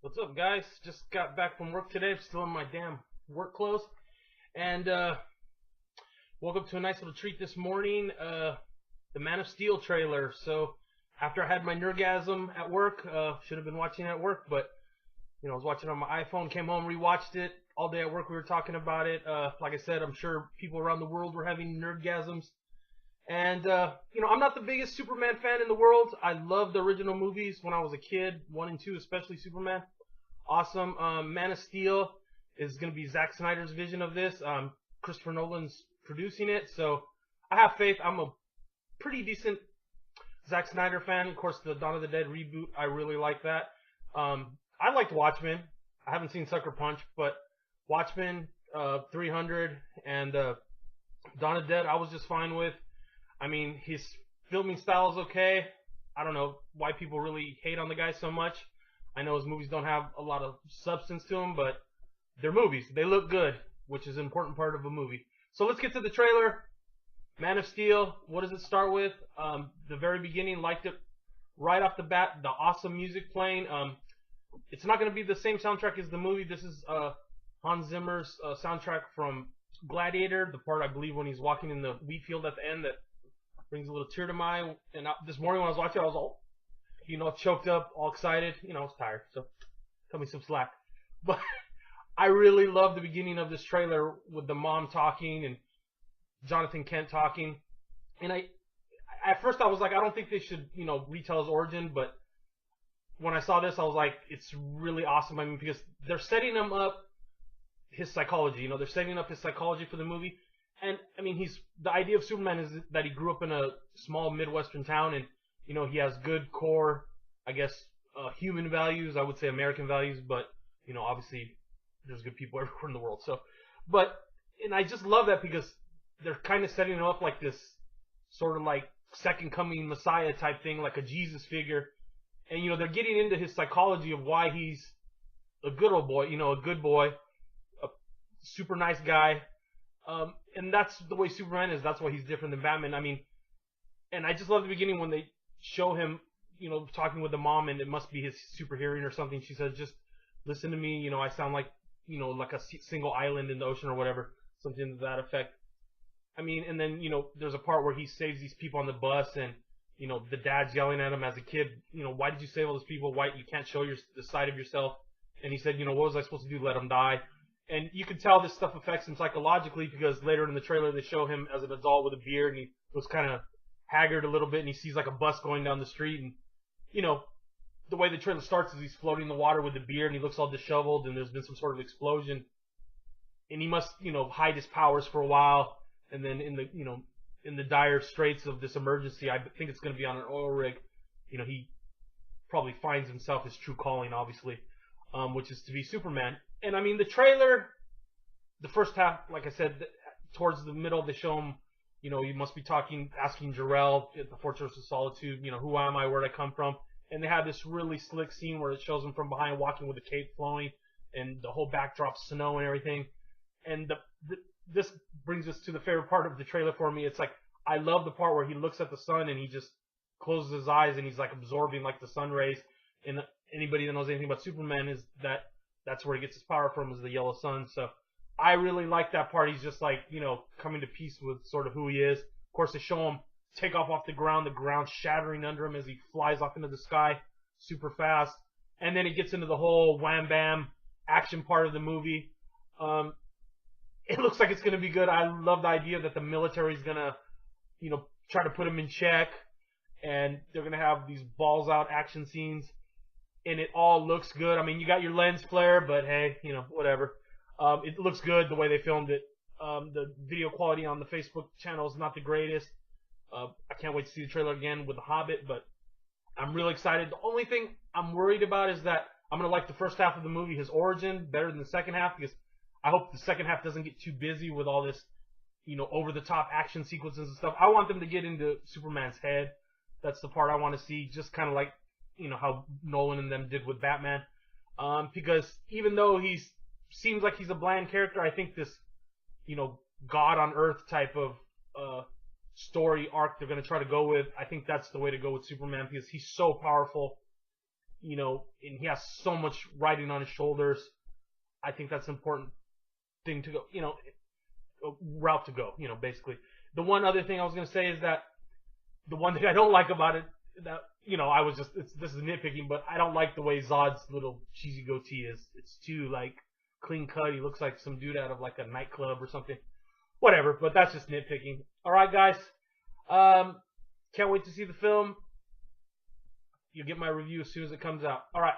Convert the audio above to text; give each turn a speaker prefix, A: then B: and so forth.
A: What's up, guys? Just got back from work today. I'm still in my damn work clothes. And woke up to a nice little treat this morning. The Man of Steel trailer. So after I had my nerdgasm at work, should have been watching it at work, but I was watching it on my iPhone. Came home, rewatched it. All day at work we were talking about it. Like I said, I'm sure people around the world were having nerdgasms. And I'm not the biggest Superman fan in the world. I love the original movies when I was a kid, 1 and 2, especially Superman. Awesome. Man of Steel is going to be Zack Snyder's vision of this. Christopher Nolan's producing it, so I have faith. I'm a pretty decent Zack Snyder fan. Of course, the Dawn of the Dead reboot, I really like that. I liked Watchmen. I haven't seen Sucker Punch, but Watchmen, 300, and Dawn of the Dead, I was just fine with. I mean, his filming style is okay. I don't know why people really hate on the guy so much. I know his movies don't have a lot of substance to them, but they're movies. They look good, which is an important part of a movie. So let's get to the trailer. Man of Steel, what does it start with? The very beginning, liked it right off the bat. The awesome music playing. It's not going to be the same soundtrack as the movie. This is Hans Zimmer's soundtrack from Gladiator, the part, I believe, when he's walking in the wheat field at the end that brings a little tear to my eye. And this morning when I was watching it, I was all, choked up, all excited. I was tired, so cut me some slack. But I really love the beginning of this trailer with the mom talking and Jonathan Kent talking. And at first I was like, I don't think they should, retell his origin. But when I saw this, I was like, it's really awesome. I mean, because they're setting him up, his psychology. They're setting up his psychology for the movie. And I mean, the idea of Superman is that he grew up in a small Midwestern town, and he has good core, I guess, human values. I would say American values, but obviously there's good people everywhere in the world. So, and I just love that because they're kind of setting him up like this sort of like second coming Messiah type thing, like a Jesus figure. And they're getting into his psychology of why he's a good old boy, a good boy, a super nice guy. And that's the way Superman is. That's why he's different than Batman. I mean, and I just love the beginning when they show him, talking with the mom, and it must be his super hearing or something. She says, just listen to me. I sound like, like a single island in the ocean or whatever, something to that effect. I mean, and then, there's a part where he saves these people on the bus, and, the dad's yelling at him as a kid, why did you save all those people? Why you can't show the side of yourself? And he said, what was I supposed to do? Let them die? And you can tell this stuff affects him psychologically because later in the trailer they show him as an adult with a beard, and he was kind of haggard a little bit, and he sees like a bus going down the street, and the way the trailer starts is he's floating in the water with the beard, and he looks all disheveled, and there's been some sort of explosion, and he must hide his powers for a while, and then in the dire straits of this emergency, I think it's going to be on an oil rig, he probably finds himself his true calling, obviously, which is to be Superman. And I mean, the trailer, the first half, like I said, towards the middle, they show him, you must be asking Jor-El at the Fortress of Solitude, who am I, where did I come from? And they have this really slick scene where it shows him from behind walking with the cape flowing, and the whole backdrop, snow and everything. And this brings us to the favorite part of the trailer for me. It's like, I love the part where he looks at the sun and he just closes his eyes and he's like absorbing like the sun rays. And anybody that knows anything about Superman is that's where he gets his power from, is the yellow sun. So I really like that part. He's just like, coming to peace with sort of who he is. Of course, they show him take off the ground shattering under him as he flies off into the sky super fast. And then it gets into the whole wham bam action part of the movie. It looks like it's going to be good. I love the idea that the military is going to, try to put him in check, and they're going to have these balls out action scenes. And it all looks good. I mean, you got your lens flare, but hey, whatever. It looks good the way they filmed it. The video quality on the Facebook channel is not the greatest. I can't wait to see the trailer again with The Hobbit, but I'm really excited. The only thing I'm worried about is that I'm going to like the first half of the movie, his origin, better than the second half, because I hope the second half doesn't get too busy with all this, over-the-top action sequences and stuff. I want them to get into Superman's head. That's the part I want to see, just kind of like, how Nolan and them did with Batman. Because even though seems like he's a bland character, I think this, God on Earth type of story arc they're going to try to go with, I think that's the way to go with Superman, because he's so powerful. you know, and he has so much riding on his shoulders. I think that's an important thing to go, you know, route to go, you know, basically. The one other thing I was going to say is that the one thing I don't like about it, that, you know, this is nitpicking, but I don't like the way Zod's little cheesy goatee is. It's too, like, clean cut. He looks like some dude out of, like, a nightclub or something. Whatever, but that's just nitpicking. Alright, guys. Can't wait to see the film. You'll get my review as soon as it comes out. Alright.